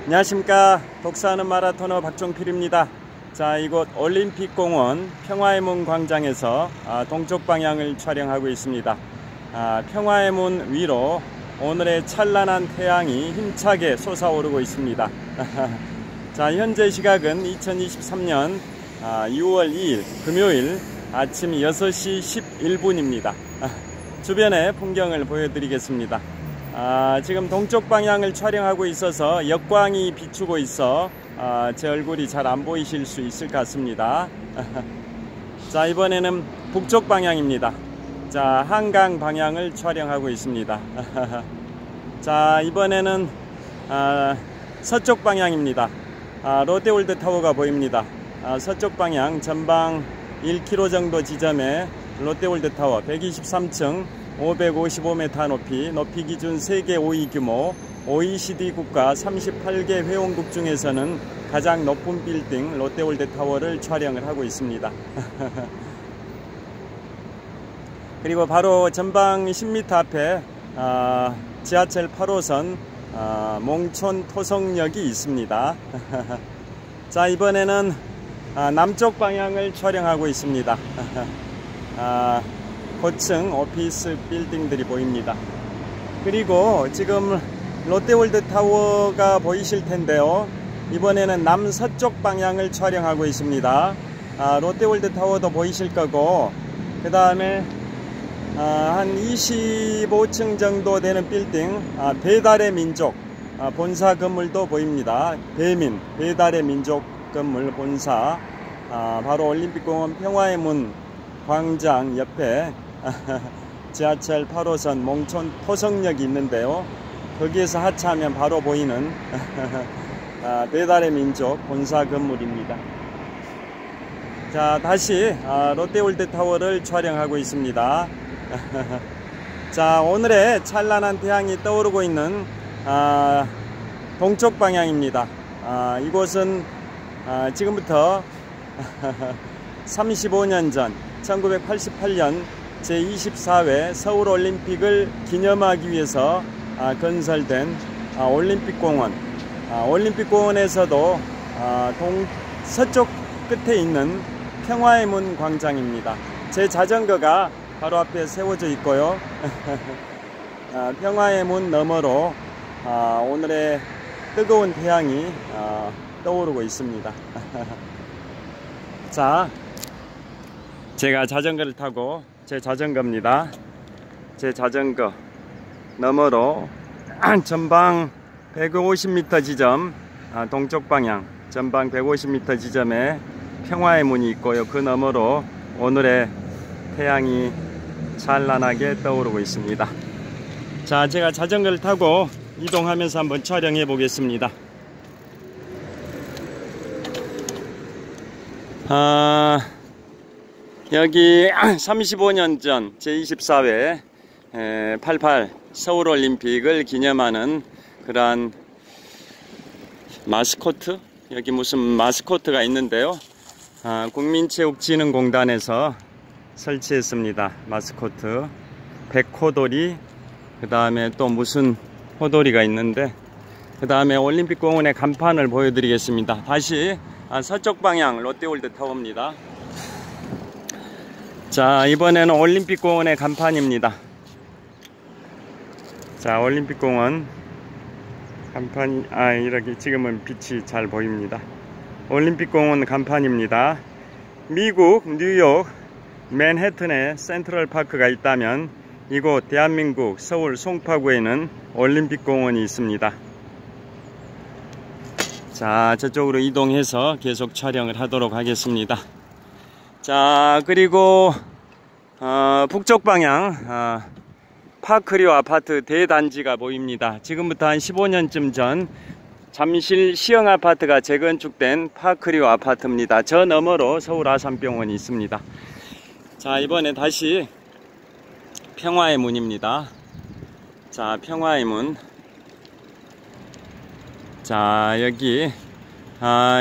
안녕하십니까. 독서하는 마라토너 박종필입니다. 자, 이곳 올림픽공원 평화의 문 광장에서 동쪽 방향을 촬영하고 있습니다. 평화의 문 위로 오늘의 찬란한 태양이 힘차게 솟아오르고 있습니다. 자, 현재 시각은 2023년 6월 2일 금요일 아침 6시 11분입니다. 주변의 풍경을 보여드리겠습니다. 지금 동쪽 방향을 촬영하고 있어서 역광이 비추고 있어 제 얼굴이 잘 안 보이실 수 있을 것 같습니다. 자, 이번에는 북쪽 방향입니다. 자, 한강 방향을 촬영하고 있습니다. 자, 이번에는 서쪽 방향입니다. 롯데월드 타워가 보입니다. 서쪽 방향 전방 1km 정도 지점에 롯데월드 타워 123층 555m 높이 기준 세계 5위 규모 OECD 국가 38개 회원국 중에서는 가장 높은 빌딩 롯데월드 타워를 촬영을 하고 있습니다. 그리고 바로 전방 10m 앞에 지하철 8호선 몽촌 토성역이 있습니다. 자, 이번에는 남쪽 방향을 촬영하고 있습니다. 고층 오피스 빌딩들이 보입니다. 그리고 지금 롯데월드 타워가 보이실 텐데요. 이번에는 남서쪽 방향을 촬영하고 있습니다. 롯데월드 타워도 보이실 거고, 그 다음에 한 25층 정도 되는 빌딩 배달의 민족 본사 건물도 보입니다. 배달의 민족 건물 본사, 바로 올림픽공원 평화의 문 광장 옆에 지하철 8호선 몽촌 토성역이 있는데요. 거기에서 하차하면 바로 보이는 배달의 민족 본사 건물입니다. 자, 다시 롯데월드 타워를 촬영하고 있습니다. 자, 오늘의 찬란한 태양이 떠오르고 있는 동쪽 방향입니다. 이곳은 지금부터 35년 전 1988년 제24회 서울올림픽을 기념하기 위해서 건설된 올림픽공원. 올림픽공원에서도 서쪽 끝에 있는 평화의 문 광장입니다. 제 자전거가 바로 앞에 세워져 있고요. 평화의 문 너머로 오늘의 뜨거운 태양이 떠오르고 있습니다. 자, 제가 자전거를 타고 제 자전거입니다. 제 자전거 너머로 전방 150m 지점, 동쪽 방향 전방 150m 지점에 평화의 문이 있고요. 그 너머로 오늘의 태양이 찬란하게 떠오르고 있습니다. 자, 제가 자전거를 타고 이동하면서 한번 촬영해 보겠습니다. 여기 35년 전 제24회 88 서울올림픽을 기념하는 그러한 마스코트, 여기 무슨 마스코트가 있는데요. 국민체육진흥공단에서 설치했습니다. 마스코트 백호돌이, 그 다음에 또 무슨 호돌이가 있는데, 그 다음에 올림픽공원의 간판을 보여드리겠습니다. 다시 서쪽 방향 롯데월드 타워입니다. 자, 이번에는 올림픽공원의 간판입니다. 자, 올림픽공원 간판이 이렇게 지금은 빛이 잘 보입니다. 올림픽공원 간판입니다. 미국 뉴욕 맨해튼에 센트럴파크가 있다면 이곳 대한민국 서울 송파구에는 올림픽공원이 있습니다. 자, 저쪽으로 이동해서 계속 촬영을 하도록 하겠습니다. 자, 그리고 북쪽 방향 파크리오 아파트 대단지가 보입니다. 지금부터 한 15년쯤 전 잠실 시형 아파트가 재건축된 파크리오 아파트입니다. 저 너머로 서울 아산병원이 있습니다. 자, 이번에 다시 평화의 문입니다. 자, 평화의 문. 자, 여기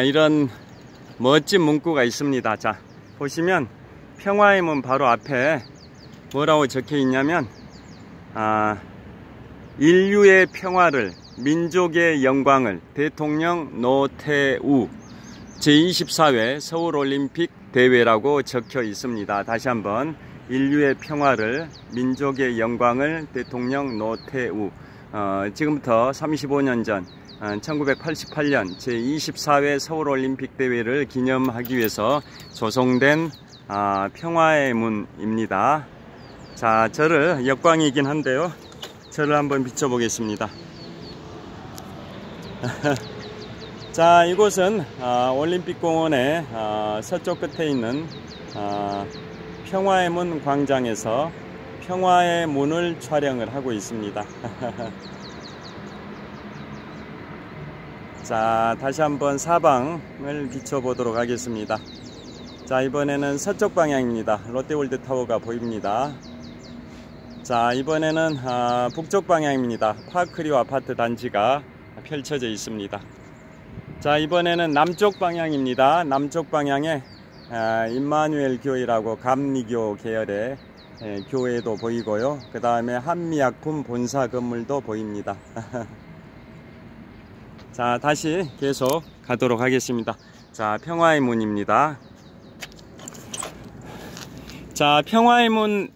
이런 멋진 문구가 있습니다. 자, 보시면 평화의 문 바로 앞에 뭐라고 적혀 있냐면 인류의 평화를 민족의 영광을 대통령 노태우 제24회 서울올림픽 대회라고 적혀 있습니다. 다시 한번 인류의 평화를 민족의 영광을 대통령 노태우 지금부터 35년 전 1988년 제24회 서울올림픽 대회를 기념하기 위해서 조성된 평화의 문입니다. 자, 저를 역광이긴 한데요. 저를 한번 비춰보겠습니다. 자, 이곳은 올림픽공원의 서쪽 끝에 있는 평화의 문 광장에서 평화의 문을 촬영을 하고 있습니다. 자, 다시 한번 사방을 비춰보도록 하겠습니다. 자, 이번에는 서쪽 방향입니다. 롯데월드 타워가 보입니다. 자, 이번에는 북쪽 방향입니다. 파크리오 아파트 단지가 펼쳐져 있습니다. 자, 이번에는 남쪽 방향입니다. 남쪽 방향에 임마누엘 교회라고 감리교 계열의 교회도 보이고요. 그 다음에 한미약품 본사 건물도 보입니다. 자, 다시 계속 가도록 하겠습니다. 자, 평화의 문입니다. 자, 평화의 문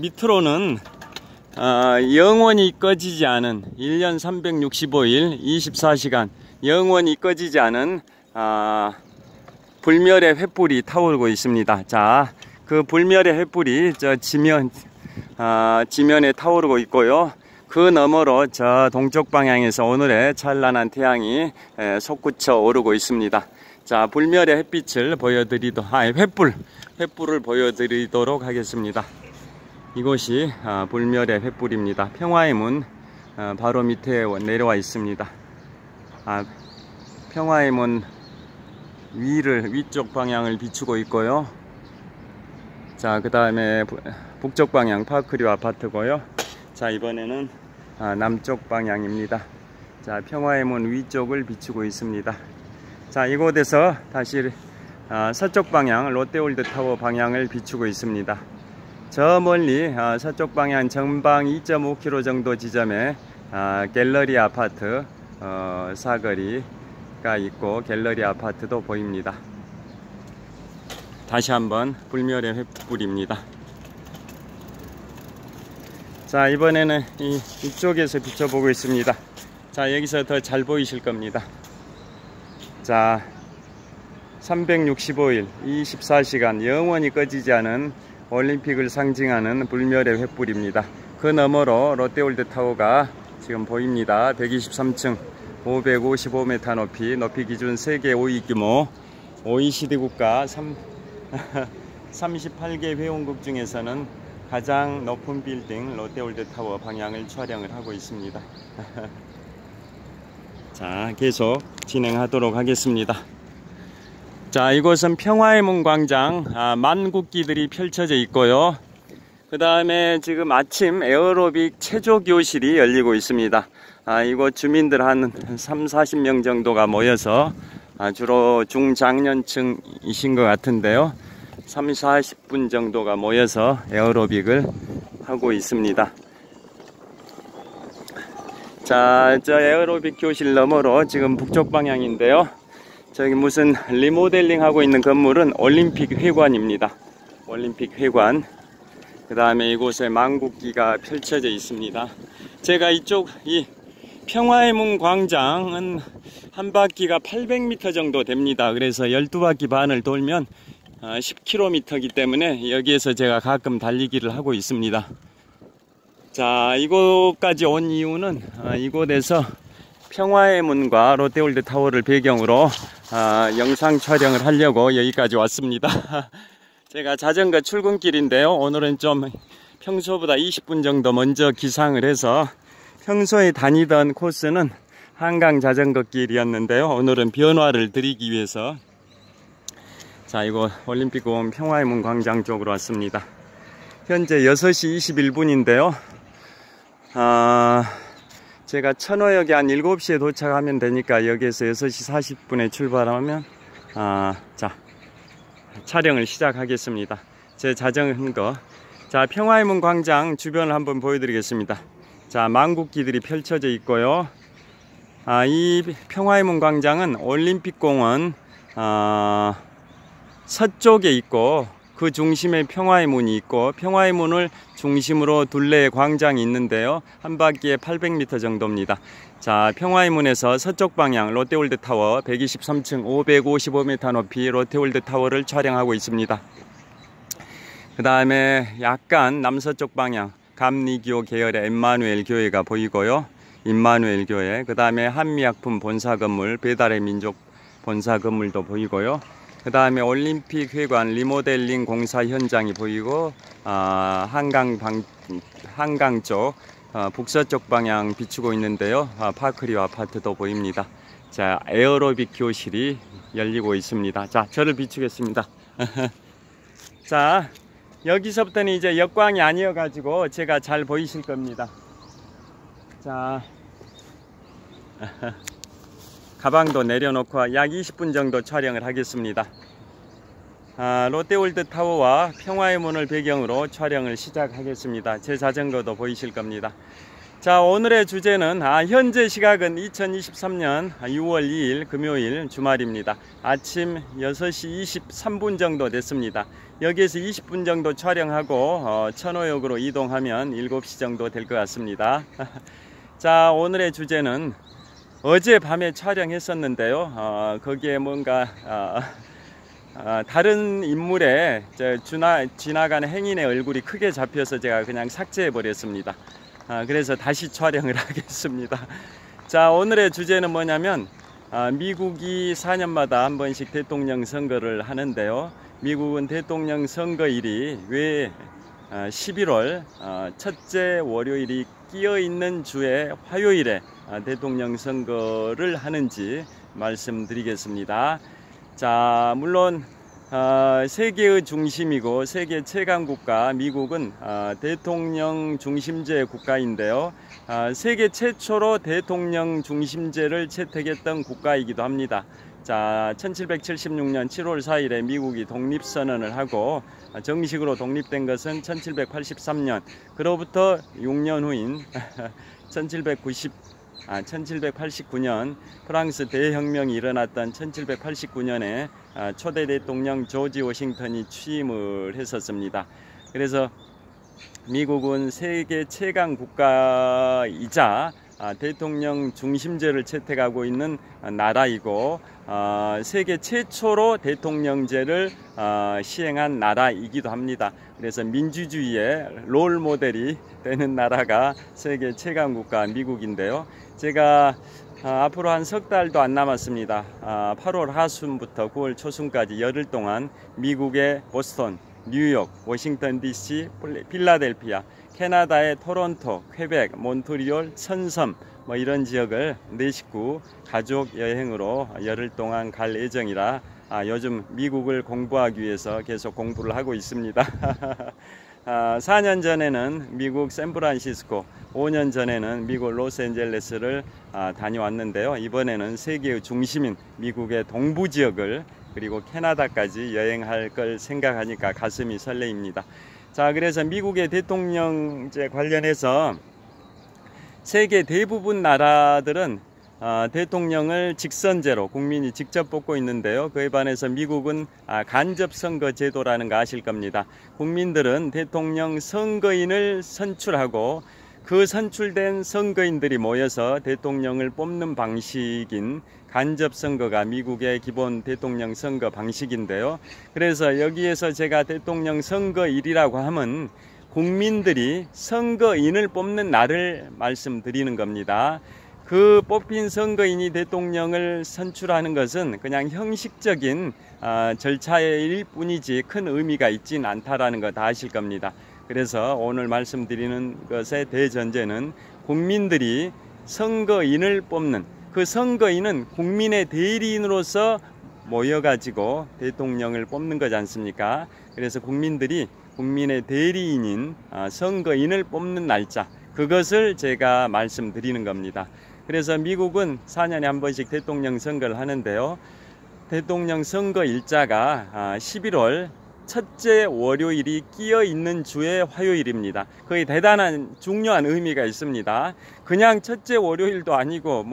밑으로는 영원히 꺼지지 않은 1년 365일 24시간 영원히 꺼지지 않은 불멸의 횃불이 타오르고 있습니다. 자, 그 불멸의 횃불이 저 지면에 타오르고 있고요. 그 너머로 저 동쪽 방향에서 오늘의 찬란한 태양이 솟구쳐 오르고 있습니다. 자, 불멸의 햇빛을 횃불을 보여드리도록 하겠습니다. 이곳이 불멸의 횃불입니다. 평화의 문 바로 밑에 내려와 있습니다. 평화의 문 위쪽 방향을 비추고 있고요. 자, 그 다음에 북쪽 방향 파크리오 아파트고요. 자, 이번에는 남쪽 방향입니다. 자, 평화의 문 위쪽을 비추고 있습니다. 자, 이곳에서 다시 서쪽 방향 롯데월드 타워 방향을 비추고 있습니다. 저 멀리 서쪽 방향 전방 2.5km 정도 지점에 갤러리 아파트 사거리가 있고 갤러리 아파트도 보입니다. 다시 한번 불멸의 횃불입니다. 자, 이번에는 이쪽에서 비춰보고 있습니다. 자, 여기서 더 잘 보이실 겁니다. 자, 365일 24시간 영원히 꺼지지 않은 올림픽을 상징하는 불멸의 횃불입니다. 그 너머로 롯데월드 타워가 지금 보입니다. 123층 555m 높이 기준 세계 5위 규모 OECD 국가 38개 회원국 중에서는 가장 높은 빌딩 롯데월드 타워 방향을 촬영을 하고 있습니다. 자, 계속 진행하도록 하겠습니다. 자, 이곳은 평화의 문 광장 만국기들이 펼쳐져 있고요. 그 다음에 지금 아침 에어로빅 체조 교실이 열리고 있습니다. 이곳 주민들 한 30-40명 정도가 모여서 주로 중장년층이신 것 같은데요. 30-40분 정도가 모여서 에어로빅을 하고 있습니다. 자, 저 에어로빅 교실 너머로 지금 북쪽 방향인데요. 저기 무슨 리모델링 하고 있는 건물은 올림픽 회관입니다. 올림픽 회관. 그 다음에 이곳에 만국기가 펼쳐져 있습니다. 제가 이 평화의 문 광장은 한 바퀴가 800m 정도 됩니다. 그래서 12바퀴 반을 돌면 10km이기 때문에 여기에서 제가 가끔 달리기를 하고 있습니다. 자, 이곳까지 온 이유는 이곳에서 평화의 문과 롯데월드 타워를 배경으로 영상 촬영을 하려고 여기까지 왔습니다. 제가 자전거 출근길인데요. 오늘은 좀 평소보다 20분 정도 먼저 기상을 해서 평소에 다니던 코스는 한강 자전거 길이었는데요. 오늘은 변화를 드리기 위해서 자, 이거 올림픽공원 평화의 문 광장 쪽으로 왔습니다. 현재 6시 21분인데요. 제가 천호역에 한 7시에 도착하면 되니까 여기에서 6시 40분에 출발하면 자, 촬영을 시작하겠습니다. 제 자전거. 자, 평화의 문 광장 주변을 한번 보여드리겠습니다. 자, 만국기들이 펼쳐져 있고요. 이 평화의 문 광장은 올림픽공원 서쪽에 있고, 그 중심에 평화의 문이 있고, 평화의 문을 중심으로 둘레의 광장이 있는데요. 한 바퀴에 800m 정도입니다. 자, 평화의 문에서 서쪽 방향 롯데월드타워 123층 555m 높이 롯데월드타워를 촬영하고 있습니다. 그 다음에 약간 남서쪽 방향 감리교 계열의 엠마누엘 교회가 보이고요. 임마누엘 교회. 그 다음에 한미약품 본사 건물, 배달의 민족 본사 건물도 보이고요. 그 다음에 올림픽 회관 리모델링 공사 현장이 보이고, 한강 쪽 북서쪽 방향 비추고 있는데요. 파크리오 아파트도 보입니다. 자, 에어로빅 교실이 열리고 있습니다. 자, 저를 비추겠습니다. 자, 여기서부터는 이제 역광이 아니어 가지고 제가 잘 보이실 겁니다. 자, 가방도 내려놓고 약 20분 정도 촬영을 하겠습니다. 롯데월드타워와 평화의 문을 배경으로 촬영을 시작하겠습니다. 제 자전거도 보이실 겁니다. 자, 오늘의 주제는 현재 시각은 2023년 6월 2일 금요일 주말입니다. 아침 6시 23분 정도 됐습니다. 여기에서 20분 정도 촬영하고 천호역으로 이동하면 7시 정도 될 것 같습니다. 자, 오늘의 주제는 어젯밤에 촬영했었는데요. 거기에 뭔가 다른 인물의 지나가는 행인의 얼굴이 크게 잡혀서 제가 그냥 삭제해 버렸습니다. 그래서 다시 촬영을 하겠습니다. 자, 오늘의 주제는 뭐냐면 미국이 4년마다 한 번씩 대통령 선거를 하는데요. 미국은 대통령 선거일이 왜 11월 첫째 월요일이 끼어 있는 주에 화요일에 대통령 선거를 하는지 말씀드리겠습니다. 자, 물론 세계의 중심이고 세계 최강 국가 미국은 대통령 중심제 국가인데요. 세계 최초로 대통령 중심제를 채택했던 국가이기도 합니다. 자, 1776년 7월 4일에 미국이 독립선언을 하고 정식으로 독립된 것은 1783년, 그로부터 6년 후인 1789년 프랑스 대혁명이 일어났던 1789년에 초대 대통령 조지 워싱턴이 취임을 했었습니다. 그래서 미국은 세계 최강 국가이자 대통령 중심제를 채택하고 있는 나라이고, 세계 최초로 대통령제를 시행한 나라이기도 합니다. 그래서 민주주의의 롤 모델이 되는 나라가 세계 최강 국가 미국인데요. 제가 앞으로 한 석 달도 안 남았습니다. 8월 하순부터 9월 초순까지 열흘 동안 미국의 보스턴, 뉴욕, 워싱턴 DC, 필라델피아, 캐나다의 토론토, 퀘벡, 몬트리올, 천섬 이런 지역을 내 식구 가족 여행으로 열흘 동안 갈 예정이라 요즘 미국을 공부하기 위해서 계속 공부를 하고 있습니다. 4년 전에는 미국 샌프란시스코, 5년 전에는 미국 로스앤젤레스를 다녀왔는데요. 이번에는 세계의 중심인 미국의 동부 지역을 그리고 캐나다까지 여행할 걸 생각하니까 가슴이 설레입니다. 자, 그래서 미국의 대통령제 관련해서 세계 대부분 나라들은 대통령을 직선제로 국민이 직접 뽑고 있는데요. 그에 반해서 미국은 간접선거 제도라는 거 아실 겁니다. 국민들은 대통령 선거인을 선출하고 그 선출된 선거인들이 모여서 대통령을 뽑는 방식인 간접선거가 미국의 기본 대통령 선거 방식인데요. 그래서 여기에서 제가 대통령 선거일이라고 하면 국민들이 선거인을 뽑는 날을 말씀드리는 겁니다. 그 뽑힌 선거인이 대통령을 선출하는 것은 그냥 형식적인 절차일 뿐이지 큰 의미가 있진 않다라는 거 다 아실 겁니다. 그래서 오늘 말씀드리는 것의 대전제는 국민들이 선거인을 뽑는, 그 선거인은 국민의 대리인으로서 모여가지고 대통령을 뽑는 거지 않습니까? 그래서 국민들이 국민의 대리인인 선거인을 뽑는 날짜, 그것을 제가 말씀드리는 겁니다. 그래서 미국은 4년에 한 번씩 대통령 선거를 하는데요. 대통령 선거 일자가 11월 첫째 월요일이 끼어 있는 주의 화요일입니다. 거의 대단한 중요한 의미가 있습니다. 그냥 첫째 월요일도 아니고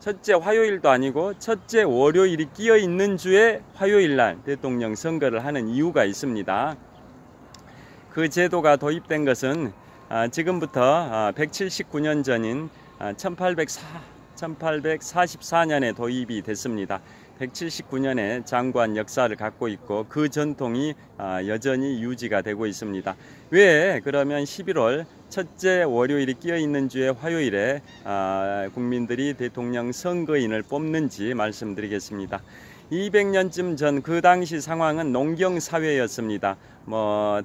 첫째 화요일도 아니고 첫째 월요일이 끼어 있는 주에 화요일 날 대통령 선거를 하는 이유가 있습니다. 그 제도가 도입된 것은 지금부터 179년 전인 1844년에 도입이 됐습니다. 179년의 장관 역사를 갖고 있고 그 전통이 여전히 유지가 되고 있습니다. 왜 그러면 11월 첫째 월요일이 끼어 있는 주에 화요일에 국민들이 대통령 선거인을 뽑는지 말씀드리겠습니다. 200년쯤 전 그 당시 상황은 농경 사회였습니다.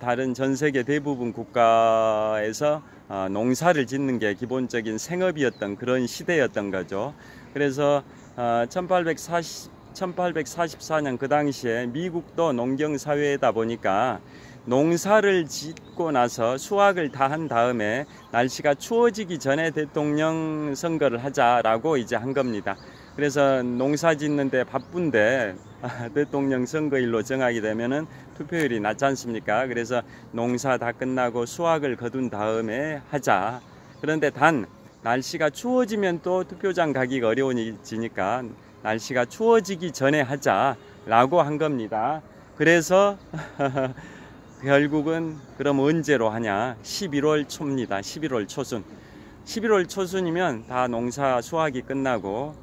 다른 전 세계 대부분 국가에서 농사를 짓는 게 기본적인 생업이었던 그런 시대였던 거죠. 그래서 1844년 그 당시에 미국도 농경 사회이다 보니까 농사를 짓고 나서 수확을 다 한 다음에 날씨가 추워지기 전에 대통령 선거를 하자라고 이제 한 겁니다. 그래서 농사 짓는데 바쁜데 대통령 선거일로 정하게 되면은 투표율이 낮지 않습니까? 그래서 농사 다 끝나고 수확을 거둔 다음에 하자. 그런데 단 날씨가 추워지면 또 투표장 가기가 어려워지니까 날씨가 추워지기 전에 하자라고 한 겁니다. 그래서 결국은 그럼 언제로 하냐? 11월 초입니다. 11월 초순. 11월 초순이면 다 농사 수확이 끝나고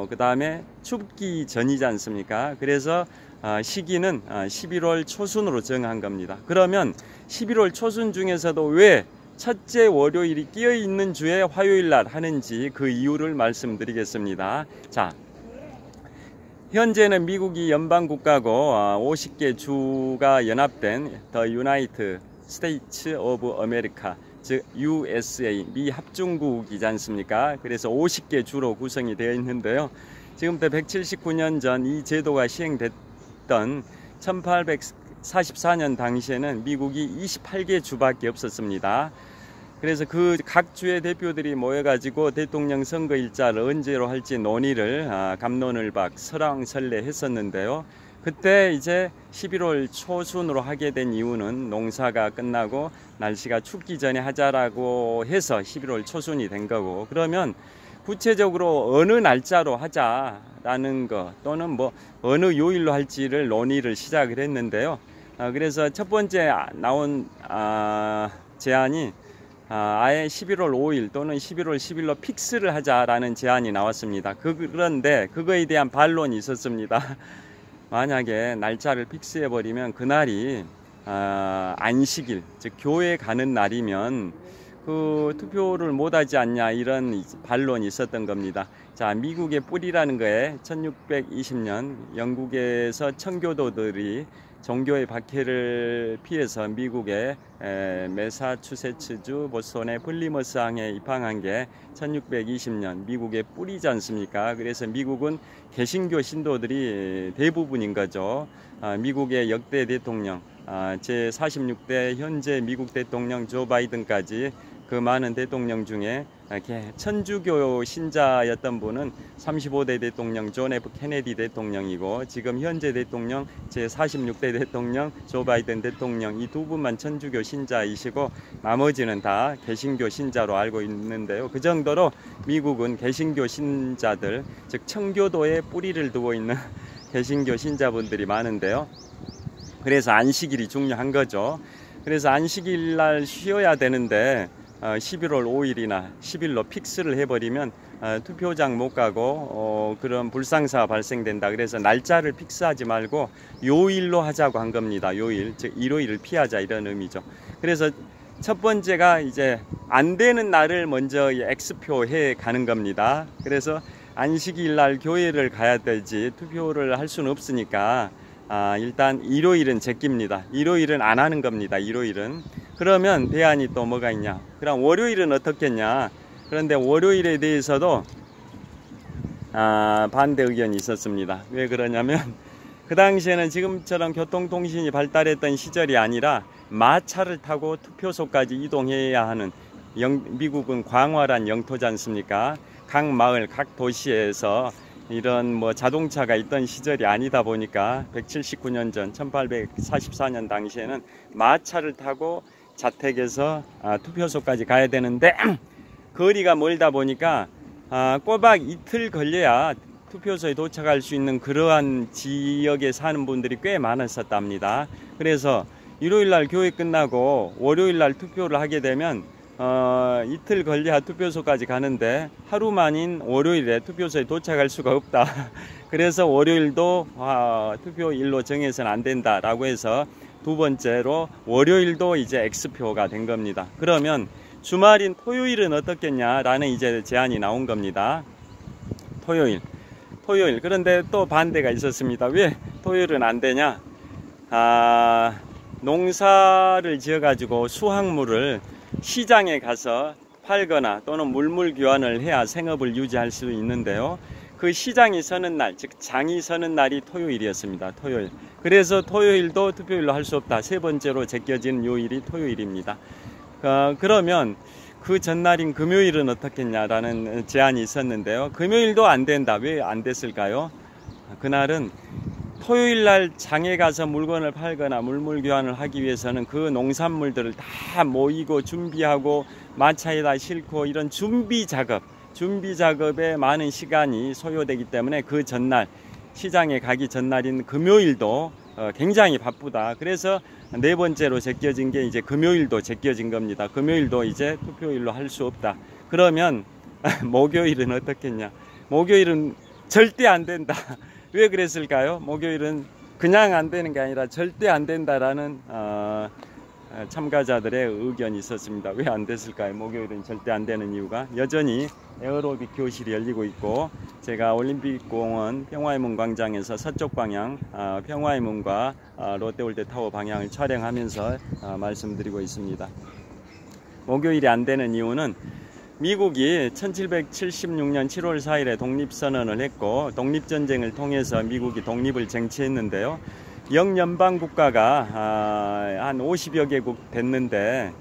그 다음에 춥기 전이지 않습니까? 그래서 시기는 11월 초순으로 정한 겁니다. 그러면 11월 초순 중에서도 왜 첫째 월요일이 끼어 있는 주에 화요일 날 하는지 그 이유를 말씀드리겠습니다. 자, 현재는 미국이 연방 국가고 50개 주가 연합된 The United States of America, 즉 USA, 미 합중국이지 않습니까? 그래서 50개 주로 구성이 되어 있는데요. 지금부터 179년 전 이 제도가 시행됐던 1844년 당시에는 미국이 28개 주밖에 없었습니다. 그래서 그 각 주의 대표들이 모여가지고 대통령 선거 일자를 언제로 할지 논의를 갑론을박 설왕설래 했었는데요. 그때 이제 11월 초순으로 하게 된 이유는 농사가 끝나고 날씨가 춥기 전에 하자라고 해서 11월 초순이 된 거고, 그러면 구체적으로 어느 날짜로 하자라는 거 또는 어느 요일로 할지를 논의를 시작을 했는데요. 그래서 첫 번째 나온 제안이 아예 11월 5일 또는 11월 10일로 픽스를 하자라는 제안이 나왔습니다. 그런데 그거에 대한 반론이 있었습니다. 만약에 날짜를 픽스해 버리면 그날이 안식일, 즉 교회 가는 날이면 그 투표를 못하지 않냐, 이런 반론이 있었던 겁니다. 자, 미국의 뿌리라는 거에 1620년 영국에서 청교도들이 종교의 박해를 피해서 미국의 매사추세츠주 보스턴의 플리머스 항에 입항한 게 1620년 미국의 뿌리지 않습니까? 그래서 미국은 개신교 신도들이 대부분인 거죠. 미국의 역대 대통령, 제46대 현재 미국 대통령 조 바이든까지 그 많은 대통령 중에 천주교 신자였던 분은 35대 대통령 존 F 케네디 대통령이고, 지금 현재 대통령 제46대 대통령 조 바이든 대통령, 이 두 분만 천주교 신자이시고 나머지는 다 개신교 신자로 알고 있는데요. 그 정도로 미국은 개신교 신자들, 즉 청교도에 뿌리를 두고 있는 개신교 신자분들이 많은데요. 그래서 안식일이 중요한 거죠. 그래서 안식일 날 쉬어야 되는데 11월 5일이나 10일로 픽스를 해버리면 투표장 못 가고 그런 불상사가 발생된다. 그래서 날짜를 픽스하지 말고 요일로 하자고 한 겁니다. 요일, 즉 일요일을 피하자, 이런 의미죠. 그래서 첫 번째가 이제 안 되는 날을 먼저 X표해 가는 겁니다. 그래서 안식일 날 교회를 가야 되지 투표를 할 수는 없으니까 일단 일요일은 제낍니다. 일요일은 안 하는 겁니다. 일요일은. 그러면 대안이 또 뭐가 있냐? 그럼 월요일은 어떻겠냐? 그런데 월요일에 대해서도 반대 의견이 있었습니다. 왜 그러냐면 그 당시에는 지금처럼 교통통신이 발달했던 시절이 아니라 마차를 타고 투표소까지 이동해야 하는, 미국은 광활한 영토지 않습니까? 각 마을, 각 도시에서 이런 자동차가 있던 시절이 아니다 보니까 179년 전 1844년 당시에는 마차를 타고 자택에서 투표소까지 가야 되는데 거리가 멀다 보니까 꼬박 이틀 걸려야 투표소에 도착할 수 있는 그러한 지역에 사는 분들이 꽤 많았었답니다. 그래서 일요일날 교회 끝나고 월요일날 투표를 하게 되면 이틀 걸려야 투표소까지 가는데 하루 만인 월요일에 투표소에 도착할 수가 없다. 그래서 월요일도 투표일로 정해서는 안 된다라고 해서 두 번째로 월요일도 이제 X표가 된 겁니다. 그러면 주말인 토요일은 어떻겠냐라는 이제 제안이 나온 겁니다. 토요일. 그런데 또 반대가 있었습니다. 왜 토요일은 안 되냐? 농사를 지어 가지고 수확물을 시장에 가서 팔거나 또는 물물 교환을 해야 생업을 유지할 수 있는데요. 그 시장이 서는 날, 즉 장이 서는 날이 토요일이었습니다. 토요일. 그래서 토요일도 투표일로 할 수 없다. 세 번째로 제껴진 요일이 토요일입니다. 그러면 그 전날인 금요일은 어떻겠냐라는 제안이 있었는데요. 금요일도 안 된다. 왜 안 됐을까요? 그날은 토요일날 장에 가서 물건을 팔거나 물물 교환을 하기 위해서는 그 농산물들을 다 모이고 준비하고 마차에다 싣고 이런 준비 작업에 많은 시간이 소요되기 때문에 그 전날 시장에 가기 전날인 금요일도 굉장히 바쁘다. 그래서 네 번째로 제껴진 게 이제 금요일도 제껴진 겁니다. 금요일도 이제 투표일로 할 수 없다. 그러면 목요일은 어떻겠냐? 목요일은 절대 안 된다. 왜 그랬을까요? 목요일은 그냥 안 되는 게 아니라 절대 안 된다라는 참가자들의 의견이 있었습니다. 왜 안 됐을까요? 목요일은 절대 안 되는 이유가 여전히 에어로빅 교실이 열리고 있고 제가 올림픽공원 평화의 문 광장에서 서쪽 방향 평화의 문과 롯데월드타워 방향을 촬영하면서 말씀드리고 있습니다. 목요일이 안 되는 이유는 미국이 1776년 7월 4일에 독립선언을 했고 독립전쟁을 통해서 미국이 독립을 쟁취했는데요. 영연방 국가가 한 50여 개국 됐는데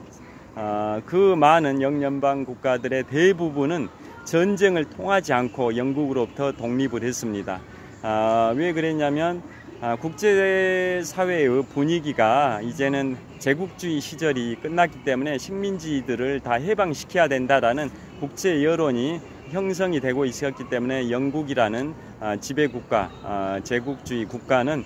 그 많은 영연방 국가들의 대부분은 전쟁을 통하지 않고 영국으로부터 독립을 했습니다. 왜 그랬냐면 국제사회의 분위기가 이제는 제국주의 시절이 끝났기 때문에 식민지들을 다 해방시켜야 된다라는 국제 여론이 형성이 되고 있었기 때문에 영국이라는 지배국가, 제국주의 국가는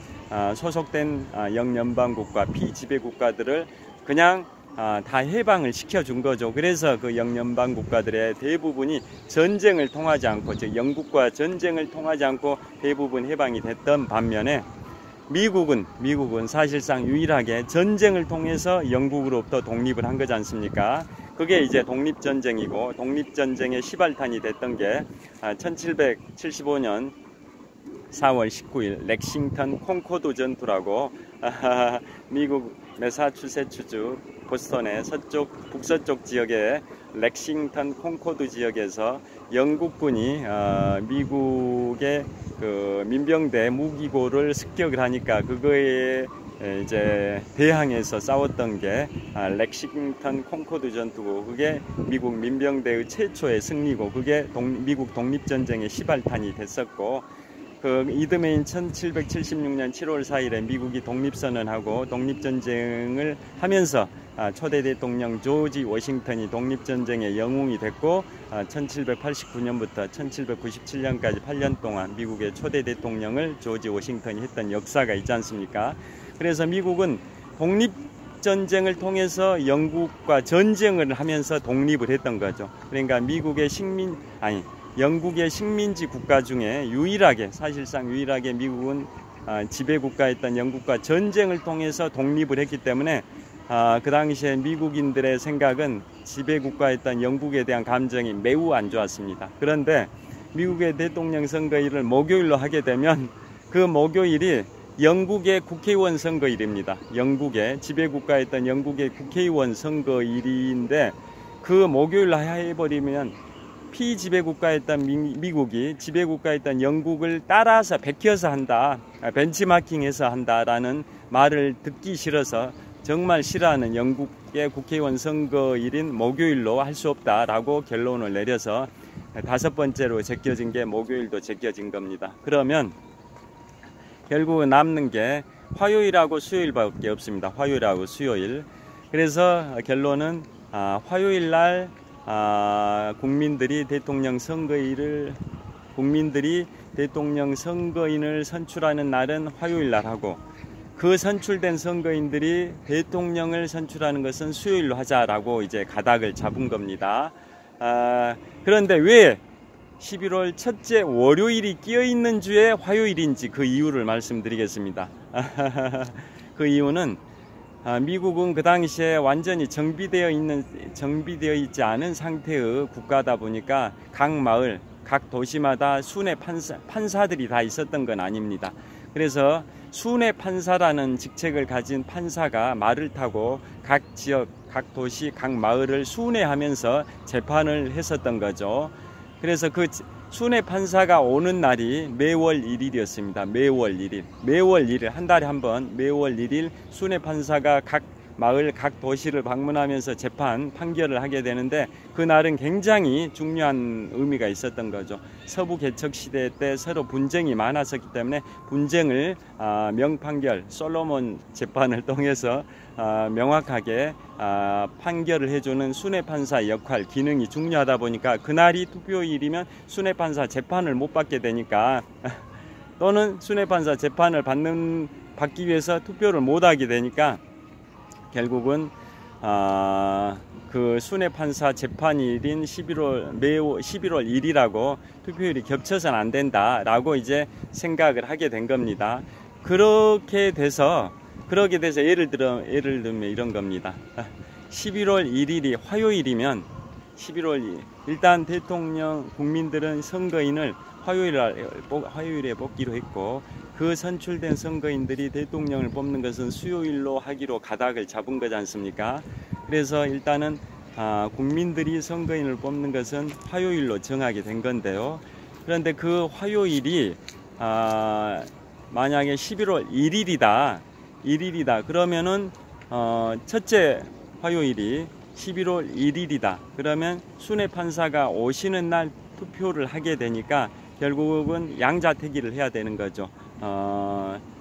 소속된 영연방국가, 피지배국가들을 그냥 다 해방을 시켜준 거죠. 그래서 그 영연방 국가들의 대부분이 전쟁을 통하지 않고, 즉 영국과 전쟁을 통하지 않고 대부분 해방이 됐던 반면에 미국은 사실상 유일하게 전쟁을 통해서 영국으로부터 독립을 한 거지 않습니까? 그게 이제 독립전쟁이고 독립전쟁의 시발탄이 됐던 게 1775년 4월 19일 렉싱턴 콩코드 전투라고 미국 매사추세츠주 보스턴의 북서쪽 지역의 렉싱턴 콩코드 지역에서 영국군이 미국의 그 민병대 무기고를 습격을 하니까 그거에 이제 대항해서 싸웠던 게 렉싱턴 콩코드 전투고 그게 미국 민병대의 최초의 승리고 그게 미국 독립전쟁의 시발탄이 됐었고 그 이듬해인 1776년 7월 4일에 미국이 독립선언하고 독립전쟁을 하면서 초대 대통령 조지 워싱턴이 독립전쟁의 영웅이 됐고 1789년부터 1797년까지 8년 동안 미국의 초대 대통령을 조지 워싱턴이 했던 역사가 있지 않습니까? 그래서 미국은 독립전쟁을 통해서 영국과 전쟁을 하면서 독립을 했던 거죠. 그러니까 영국의 식민지 국가 중에 사실상 유일하게 미국은 지배국가였던 영국과 전쟁을 통해서 독립을 했기 때문에 그 당시에 미국인들의 생각은 지배국가였던 영국에 대한 감정이 매우 안 좋았습니다. 그런데 미국의 대통령 선거일을 목요일로 하게 되면 그 목요일이 영국의 국회의원 선거일입니다. 영국의 지배국가였던 영국의 국회의원 선거일인데 그 목요일로 해버리면 피지배국가였던 미국이 지배국가였던 영국을 따라서 베껴서 한다, 벤치마킹해서 한다라는 말을 듣기 싫어서 정말 싫어하는 영국의 국회의원 선거일인 목요일로 할 수 없다라고 결론을 내려서 다섯 번째로 제껴진 게 목요일도 제껴진 겁니다. 그러면 결국은 남는 게 화요일하고 수요일밖에 없습니다. 화요일하고 수요일. 그래서 결론은 화요일 날 국민들이 대통령 선거인을 선출하는 날은 화요일 날 하고, 그 선출된 선거인들이 대통령을 선출하는 것은 수요일로 하자라고 이제 가닥을 잡은 겁니다. 그런데 왜 11월 첫째 월요일이 끼어 있는 주에 화요일인지 그 이유를 말씀드리겠습니다. 그 이유는 미국은 그 당시에 완전히 정비되어 있지 않은 상태의 국가다 보니까 각 마을, 각 도시마다 순회 판사들이 다 있었던 건 아닙니다. 그래서 순회 판사라는 직책을 가진 판사가 말을 타고 각 지역, 각 도시, 각 마을을 순회하면서 재판을 했었던 거죠. 그래서 그 순회 판사가 오는 날이 매월 1일이었습니다. 매월 1일. 매월 1일, 한 달에 한 번 매월 1일 순회 판사가 각 마을, 각 도시를 방문하면서 판결을 하게 되는데, 그날은 굉장히 중요한 의미가 있었던 거죠. 서부 개척 시대 때 서로 분쟁이 많았었기 때문에 분쟁을 명판결, 솔로몬 재판을 통해서 명확하게 판결을 해주는 순회판사 역할, 기능이 중요하다 보니까 그날이 투표일이면 순회판사 재판을 못 받게 되니까 또는 순회판사 재판을 받기 위해서 투표를 못 하게 되니까 결국은 그 순회판사 재판일인 11월 1일하고 투표일이 겹쳐서는 안 된다라고 이제 생각을 하게 된 겁니다. 그렇게 돼서 예를 들면 이런 겁니다. 11월 1일이 화요일이면 일단 국민들은 선거인을 화요일에 뽑기로 했고, 그 선출된 선거인들이 대통령을 뽑는 것은 수요일로 하기로 가닥을 잡은 거지 않습니까? 그래서 일단은 국민들이 선거인을 뽑는 것은 화요일로 정하게 된 건데요. 그런데 그 화요일이 만약에 11월 1일이다 그러면은 첫째 화요일이 11월 1일이다 그러면 순회판사가 오시는 날 투표를 하게 되니까 결국은 양자택일을 해야 되는 거죠.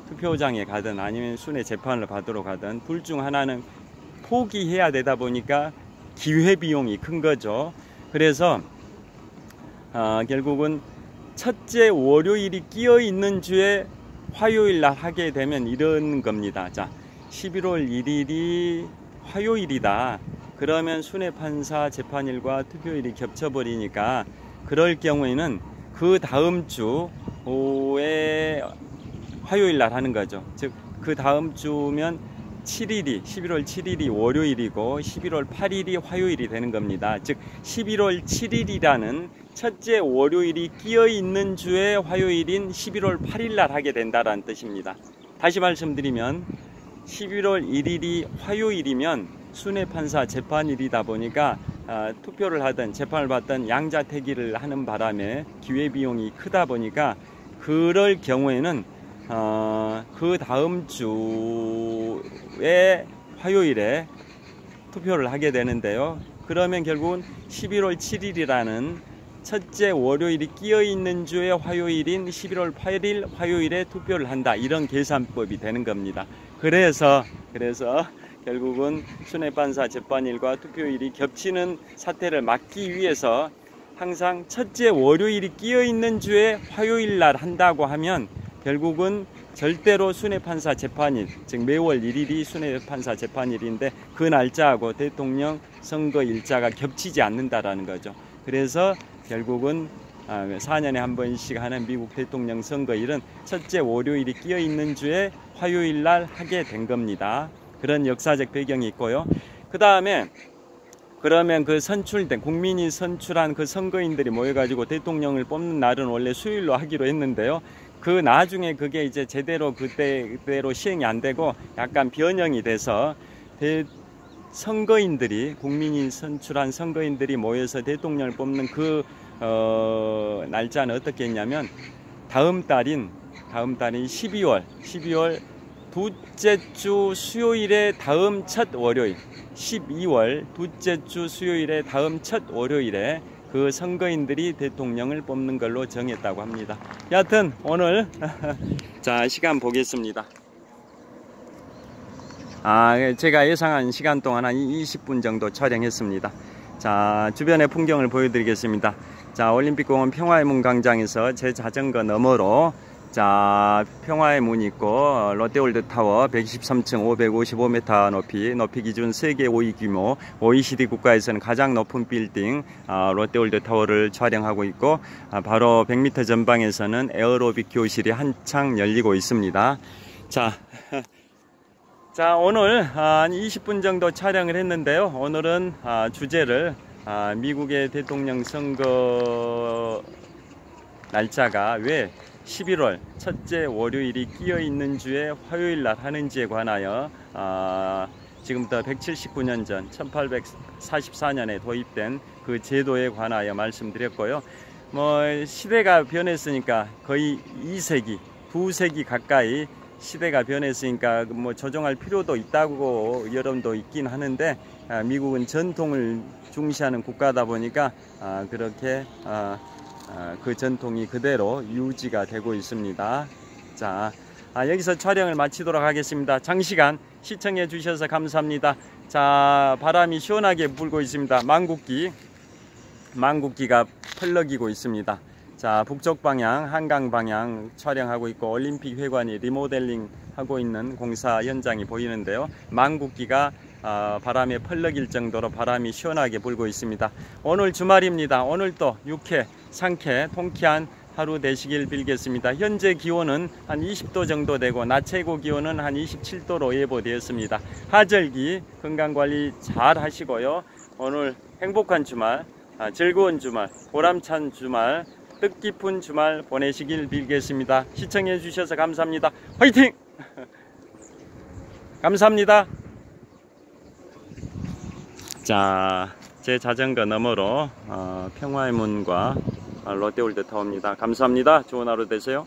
투표장에 가든 아니면 순회 재판을 받으러 가든 둘 중 하나는 포기해야 되다 보니까 기회비용이 큰 거죠. 그래서 결국은 첫째 월요일이 끼어 있는 주에 화요일 날 하게 되면 이런 겁니다. 자, 11월 1일이 화요일이다 그러면 순회판사 재판일과 투표일이 겹쳐버리니까, 그럴 경우에는 그 다음 주에 화요일 날 하는 거죠. 즉 그 다음 주면 11월 7일이 월요일이고 11월 8일이 화요일이 되는 겁니다. 즉 11월 7일이라는 첫째 월요일이 끼어 있는 주에 화요일인 11월 8일 날 하게 된다라는 뜻입니다. 다시 말씀드리면 11월 1일이 화요일이면 순회판사 재판일이다 보니까 투표를 하든 재판을 받든 양자택일을 하는 바람에 기회비용이 크다 보니까 그럴 경우에는 그 다음 주에 화요일에 투표를 하게 되는데요. 그러면 결국은 11월 7일이라는 첫째 월요일이 끼어 있는 주에 화요일인 11월 8일 화요일에 투표를 한다, 이런 계산법이 되는 겁니다. 그래서 결국은 순회판사 재판일과 투표일이 겹치는 사태를 막기 위해서 항상 첫째 월요일이 끼어 있는 주에 화요일 날 한다고 하면 결국은 절대로 순회판사 재판일, 즉 매월 1일이 순회판사 재판일인데 그 날짜하고 대통령 선거 일자가 겹치지 않는다라는 거죠. 그래서 결국은 4년에 한 번씩 하는 미국 대통령 선거일은 첫째 월요일이 끼어 있는 주에 화요일 날 하게 된 겁니다. 그런 역사적 배경이 있고요. 그 다음에 그러면 그 국민이 선출한 그 선거인들이 모여가지고 대통령을 뽑는 날은 원래 수요일로 하기로 했는데요. 그 나중에 그게 이제 제대로 그대로 시행이 안 되고 약간 변형이 돼서 국민이 선출한 선거인들이 모여서 대통령을 뽑는 그 날짜는 어떻게 했냐면 다음 달인 12월 둘째 주 수요일에 다음 첫 월요일, 12월 둘째 주 수요일에 다음 첫 월요일에 그 선거인들이 대통령을 뽑는 걸로 정했다고 합니다. 여하튼 오늘 자, 시간 보겠습니다. 제가 예상한 시간 동안 한 20분 정도 촬영했습니다. 자, 주변의 풍경을 보여드리겠습니다. 자, 올림픽공원 평화의 문 광장에서 제 자전거 너머로 자, 평화의 문이 있고 롯데월드타워 123층 555m 높이 기준 세계 5위 규모 OECD 국가에서는 가장 높은 빌딩 롯데월드타워를 촬영하고 있고 바로 100m 전방에서는 에어로빅 교실이 한창 열리고 있습니다. 자, 자, 오늘 한 20분 정도 촬영을 했는데요. 오늘은 주제를 미국의 대통령 선거 날짜가 왜 11월 첫째 월요일이 끼어 있는 주에 화요일 날 하는지에 관하여 지금부터 179년 전 1844년에 도입된 그 제도에 관하여 말씀드렸고요. 뭐 시대가 변했으니까 거의 2세기, 2세기 가까이 시대가 변했으니까 뭐 조정할 필요도 있다고 여론도 있긴 하는데 미국은 전통을 중시하는 국가다 보니까 그렇게 그 전통이 그대로 유지가 되고 있습니다. 자, 여기서 촬영을 마치도록 하겠습니다. 장시간 시청해 주셔서 감사합니다. 자, 바람이 시원하게 불고 있습니다. 망국기가 펄럭이고 있습니다. 자, 북쪽 방향, 한강 방향 촬영하고 있고 올림픽 회관이 리모델링 하고 있는 공사 현장이 보이는데요. 망국기가 바람에 펄럭일 정도로 바람이 시원하게 불고 있습니다. 오늘 주말입니다. 오늘도 유쾌, 상쾌, 통쾌한 하루 되시길 빌겠습니다. 현재 기온은 한 20도 정도 되고 낮 최고 기온은 한 27도로 예보되었습니다. 하절기 건강관리 잘 하시고요. 오늘 행복한 주말, 즐거운 주말, 보람찬 주말, 뜻깊은 주말 보내시길 빌겠습니다. 시청해 주셔서 감사합니다. 화이팅! 감사합니다. 자, 제 자전거 너머로 평화의 문과 롯데월드타워입니다. 감사합니다. 좋은 하루 되세요.